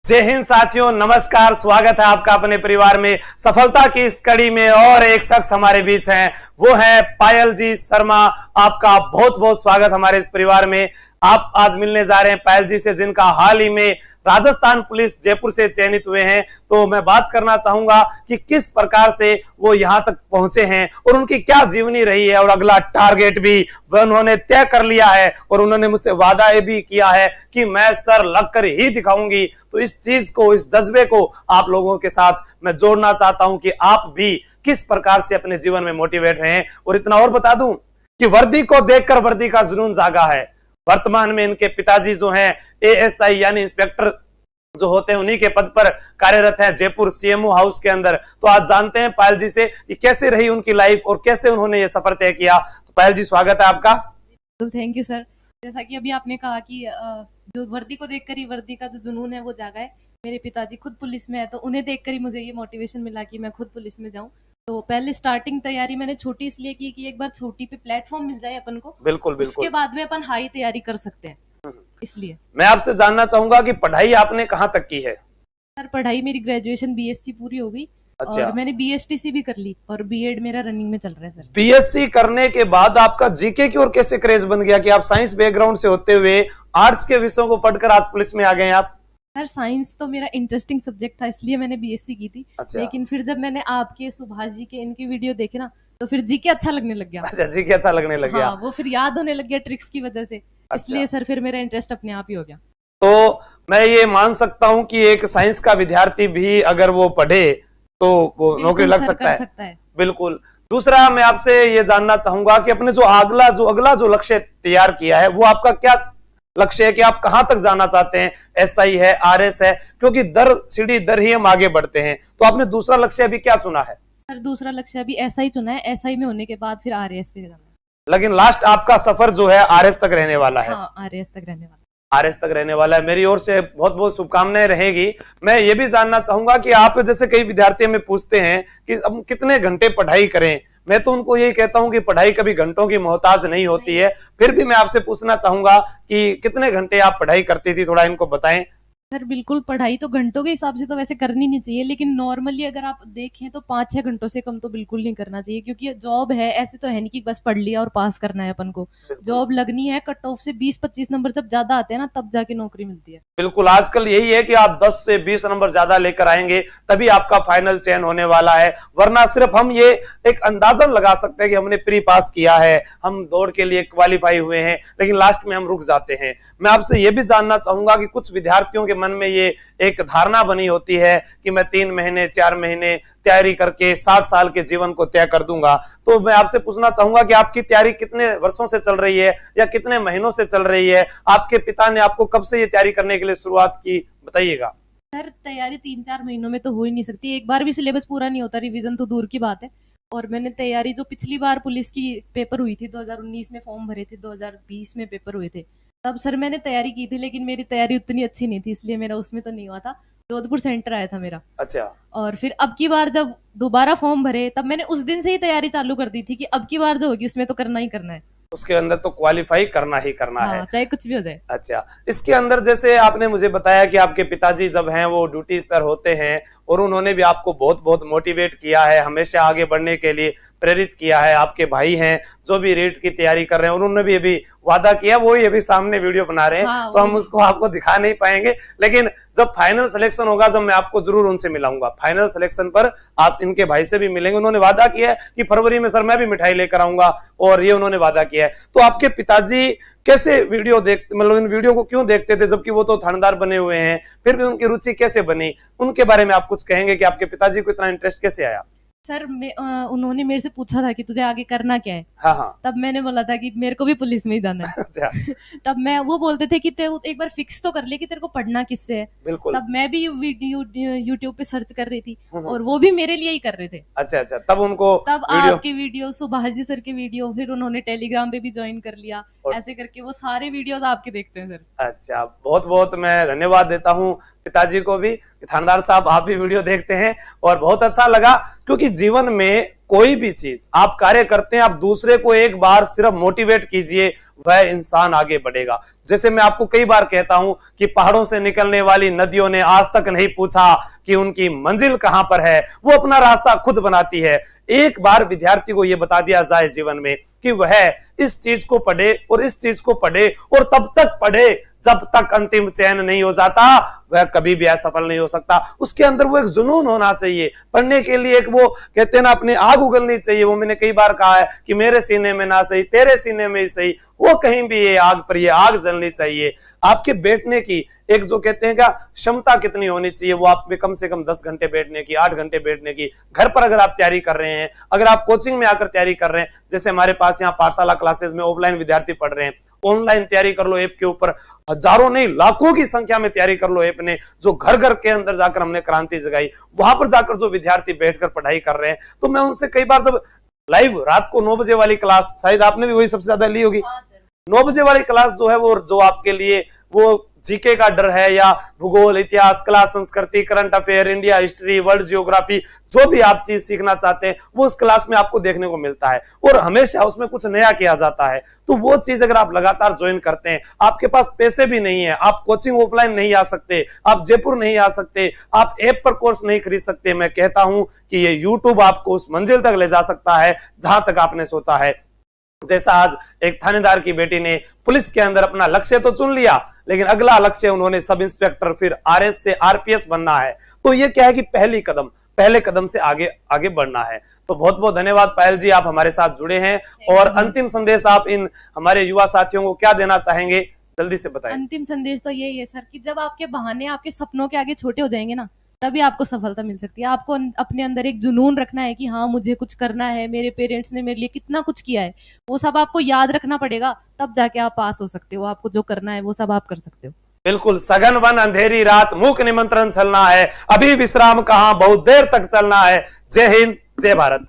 जय हिंद साथियों, नमस्कार। स्वागत है आपका अपने परिवार में सफलता की इस कड़ी में। और एक शख्स हमारे बीच हैं, वो है पायल जी शर्मा। आपका बहुत बहुत स्वागत हमारे इस परिवार में। आप आज मिलने जा रहे हैं पायल जी से, जिनका हाल ही में राजस्थान पुलिस जयपुर से चयनित हुए हैं। तो मैं बात करना चाहूंगा कि किस प्रकार से वो यहां तक पहुंचे हैं और उनकी क्या जीवनी रही है, और अगला टारगेट भी उन्होंने तय कर लिया है। और उन्होंने मुझसे वादा भी किया है कि मैं सर लगकर ही दिखाऊंगी। तो इस चीज को, इस जज्बे को आप लोगों के साथ मैं जोड़ना चाहता हूं कि आप भी किस प्रकार से अपने जीवन में मोटिवेट रहें। और इतना और बता दूं कि वर्दी को देखकर वर्दी का जुनून जागा है। वर्तमान में इनके पिताजी जो हैं एएसआई यानी इंस्पेक्टर जो होते हैं, उन्हीं के पद पर कार्यरत हैं जयपुर सीएमओ हाउस के अंदर। तो आज जानते हैं पायल जी से कि कैसे रही उनकी लाइफ और कैसे उन्होंने ये सफर तय किया। तो पायल जी, स्वागत है आपका। Thank you sir. जैसा कि अभी आपने कहा कि जो वर्दी को देखकर ही वर्दी का जो जुनून है वो जागा है। मेरे पिताजी खुद पुलिस में है, तो उन्हें देखकर ही मुझे ये मोटिवेशन मिला कि मैं खुद पुलिस में जाऊं। तो पहले स्टार्टिंग तैयारी मैंने छोटी इसलिए की कि एक बार छोटी पे प्लेटफॉर्म मिल जाए अपन को, बिल्कुल बिल्कुल, उसके बाद में अपन हाई तैयारी कर सकते हैं। इसलिए मैं आपसे जानना चाहूंगा कि पढ़ाई आपने कहां तक की है? सर पढ़ाई मेरी ग्रेजुएशन बीएससी पूरी हो गई। अच्छा। और मैंने बीएसटीसी भी कर ली और बीएड मेरा रनिंग में चल रहा है सर। बीएससी करने के बाद आपका जीके की ओर कैसे क्रेज बन गया कि आप साइंस बैकग्राउंड से होते हुए आर्ट्स के विषयों को पढ़कर आज पुलिस में आ गए आप? सर साइंस तो मेरा इंटरेस्टिंग सब्जेक्ट था, इसलिए मैंने बीएससी की थी। अच्छा। लेकिन फिर जब मैंने आपके सुभाष जी के इनकी वीडियो देखे ना, तो फिर जीके अच्छा लगने लग गया। अच्छा, जीके अच्छा लगने लग गया। हाँ, वो फिर याद होने लग गया ट्रिक्स की वजह से। अच्छा। इसलिए सर फिर मेरा इंटरेस्ट अपने आप ही हो गया। तो मैं ये मान सकता हूँ कि एक साइंस का विद्यार्थी भी अगर वो पढ़े तो वो नौकरी लग सकता है। बिल्कुल। दूसरा, मैं आपसे ये जानना चाहूंगा कि अपने जो अगला जो लक्ष्य तैयार किया है, वो आपका क्या लक्ष्य है कि आप कहां तक जाना चाहते हैं? एसआई है, आरएस है, क्योंकि सीढ़ी दर ही हम आगे बढ़ते हैं। तो आपने दूसरा लक्ष्य अभी क्या चुना है? सर दूसरा लक्ष्य अभी एसआई चुना है। एसआई में होने के बाद फिर आरएस पे जाना है। लेकिन लास्ट आपका सफर जो है आरएस तक रहने वाला है। हाँ, आरएस तक रहने वाला। आरएस तक रहने वाला है। मेरी ओर से बहुत बहुत शुभकामनाएं रहेगी। मैं ये भी जानना चाहूंगा कि आप जैसे कई विद्यार्थी हमें पूछते हैं कि अब कितने घंटे पढ़ाई करें। मैं तो उनको यही कहता हूं कि पढ़ाई कभी घंटों की मोहताज नहीं होती है। फिर भी मैं आपसे पूछना चाहूंगा कि कितने घंटे आप पढ़ाई करती थी, थोड़ा इनको बताएं। सर बिल्कुल, पढ़ाई तो घंटों के हिसाब से तो वैसे करनी नहीं चाहिए, लेकिन नॉर्मली अगर आप देखें तो 5-6 घंटों से कम तो बिल्कुल नहीं करना चाहिए। क्योंकि जॉब है, ऐसे तो है नहीं कि बस पढ़ लिया और पास करना है अपन को। जॉब लगनी है, कट ऑफ से 20-25 नंबर जब ज्यादा आते हैं ना, तब जाके नौकरी मिलती है। बिल्कुल, आजकल यही है कि आप 10 से 20 नंबर ज्यादा लेकर आएंगे तभी आपका फाइनल चयन होने वाला है। वरना सिर्फ हम ये एक अंदाजन लगा सकते हैं कि हमने प्री पास किया है, हम दौड़ के लिए क्वालिफाई हुए हैं, लेकिन लास्ट में हम रुक जाते हैं। मैं आपसे ये भी जानना चाहूंगा कि कुछ विद्यार्थियों के मन में ये एक धारणा बनी होती है कि मैं 3 महीने 4 महीने तैयारी करके 60 साल के जीवन को तय कर दूंगा। तो मैं आपसे पूछना चाहूंगा कि आपकी तैयारी कितने वर्षों से चल रही है या कितने महीनों से चल रही है? आपके पिता ने आपको कब से ये तैयारी करने के लिए शुरुआत की, बताइएगा। सर तैयारी 3-4 महीनों में तो हो ही नहीं सकती। एक बार भी सिलेबस पूरा नहीं होता, रिवीजन तो दूर की बात है। और मैंने तैयारी जो पिछली बार पुलिस की पेपर हुई थी, 2019 में फॉर्म भरे थे, 2020 में पेपर हुए थे, तब सर मैंने तैयारी की थी। लेकिन मेरी तैयारी उतनी अच्छी नहीं थी, इसलिए मेरा उसमें तो नहीं हुआ था। जोधपुर सेंटर आया था मेरा। अच्छा। और फिर अब की बार जब दोबारा फॉर्म भरे, तब मैंने उस दिन से ही तैयारी चालू कर दी थी कि अब की बार जो होगी उसमें तो करना ही करना है। उसके अंदर तो क्वालिफाई करना ही करना है, चाहे कुछ भी हो जाए। अच्छा। इसके अंदर जैसे आपने मुझे बताया कि आपके पिताजी जब हैं वो ड्यूटी पर होते हैं और उन्होंने भी आपको बहुत बहुत मोटिवेट किया है, हमेशा आगे बढ़ने के लिए प्रेरित किया है। आपके भाई हैं जो भी रीट की तैयारी कर रहे हैं, उन्होंने भी अभी वादा किया, वो ही अभी सामने वीडियो बना रहे हैं। हाँ, तो हम उसको आपको दिखा नहीं पाएंगे, लेकिन जब फाइनल सिलेक्शन होगा, जब मैं आपको जरूर उनसे मिलाऊंगा। फाइनल सिलेक्शन पर आप इनके भाई से भी मिलेंगे। उन्होंने वादा किया है कि फरवरी में सर मैं भी मिठाई लेकर आऊंगा, और ये उन्होंने वादा किया है। तो आपके पिताजी कैसे वीडियो देखते, मतलब इन वीडियो को क्यों देखते थे, जबकि वो तो थानेदार बने हुए हैं? फिर भी उनकी रुचि कैसे बनी, उनके बारे में आप कुछ कहेंगे कि आपके पिताजी को इतना इंटरेस्ट कैसे आया? सर उन्होंने मेरे से पूछा था कि तुझे आगे करना क्या है। हाँ। तब मैंने बोला था कि मेरे को भी पुलिस में ही जाना है। अच्छा। तब वो बोलते थे कि एक बार फिक्स तो कर ले कि तेरे को पढ़ना किससे है। बिल्कुल। तब मैं भी यूट्यूब पे सर्च कर रही थी और वो भी मेरे लिए ही कर रहे थे। अच्छा। तब आपके वीडियो, सुभाष जी सर के वीडियो, फिर उन्होंने टेलीग्राम पे भी ज्वाइन कर लिया। ऐसे करके वो सारे वीडियोस आपके देखते हैं सर। अच्छा, बहुत बहुत मैं धन्यवाद देता हूँ पिताजी को भी। थानेदार साहब, आप भी वीडियो देखते हैं और बहुत अच्छा लगा, क्योंकि जीवन में कोई भी चीज आप कार्य करते हैं, आप दूसरे को एक बार सिर्फ मोटिवेट कीजिए, वह इंसान आगे बढ़ेगा। जैसे मैं आपको कई बार कहता हूं कि पहाड़ों से निकलने वाली नदियों ने आज तक नहीं पूछा कि उनकी मंजिल कहां पर है, वो अपना रास्ता खुद बनाती है। एक बार विद्यार्थी को यह बता दिया जाए जीवन में कि वह इस चीज को पढ़े और इस चीज को पढ़े और तब तक पढ़े जब तक अंतिम चयन नहीं हो जाता, वह कभी भी असफल नहीं हो सकता। उसके अंदर वो एक जुनून होना चाहिए पढ़ने के लिए, एक वो कहते हैं ना अपनी आग उगलनी चाहिए। वो मैंने कई बार कहा है कि मेरे सीने में ना सही तेरे सीने में ही सही, वो कहीं भी ये आग पर ये आग जलनी चाहिए। आपके बैठने की एक जो कहते हैं क्या क्षमता कितनी होनी चाहिए, वो आप में कम से कम 10 घंटे बैठने की, 8 घंटे बैठने की। घर पर अगर आप तैयारी कर रहे हैं, अगर आप कोचिंग में आकर तैयारी कर रहे हैं, जैसे हमारे पास यहाँ पाठशाला क्लासेस में ऑफलाइन विद्यार्थी पढ़ रहे हैं, ऑनलाइन तैयारी कर लो ऐप के ऊपर, हजारों नहीं लाखों की संख्या में तैयारी कर लो ऐप ने, जो घर घर के अंदर जाकर हमने क्रांति जगाई। वहां पर जाकर जो विद्यार्थी बैठकर पढ़ाई कर रहे हैं, तो मैं उनसे कई बार जब लाइव रात को 9 बजे वाली क्लास, शायद आपने भी वही सबसे ज्यादा ली होगी, 9 बजे वाली क्लास जो है वो जो आपके लिए वो जीके का डर है या भूगोल, इतिहास, कला, संस्कृति, current affair, India history, world geography, जो भी आप चीज सीखना चाहते हैं वो उस क्लास में आपको देखने को मिलता है और हमेशा उसमें कुछ नया किया जाता है। तो वो चीज अगर आप लगातार ज्वाइन करते हैं, आपके पास पैसे भी नहीं है, आप कोचिंग ऑफलाइन नहीं आ सकते, आप जयपुर नहीं आ सकते, आप ऐप पर कोर्स नहीं खरीद सकते, मैं कहता हूं कि ये यूट्यूब आपको उस मंजिल तक ले जा सकता है जहां तक आपने सोचा है। जैसा आज एक थानेदार की बेटी ने पुलिस के अंदर अपना लक्ष्य तो चुन लिया, लेकिन अगला लक्ष्य उन्होंने सब इंस्पेक्टर, फिर आरएस से आरपीएस बनना है। तो ये क्या है कि पहले कदम से आगे आगे बढ़ना है। तो बहुत बहुत धन्यवाद पायल जी, आप हमारे साथ जुड़े हैं। और अंतिम संदेश आप इन हमारे युवा साथियों को क्या देना चाहेंगे, जल्दी से बताएं। अंतिम संदेश तो यही है सर कि जब आपके बहाने आपके सपनों के आगे छोटे हो जाएंगे ना, तभी आपको सफलता मिल सकती है। आपको अपने अंदर एक जुनून रखना है कि हाँ मुझे कुछ करना है, मेरे पेरेंट्स ने मेरे लिए कितना कुछ किया है, वो सब आपको याद रखना पड़ेगा, तब जाके आप पास हो सकते हो। आपको जो करना है वो सब आप कर सकते हो। बिल्कुल, सघन वन अंधेरी रात, मूक निमंत्रण चलना है, अभी विश्राम कहाँ बहुत देर तक चलना है। जय हिंद, जय भारत।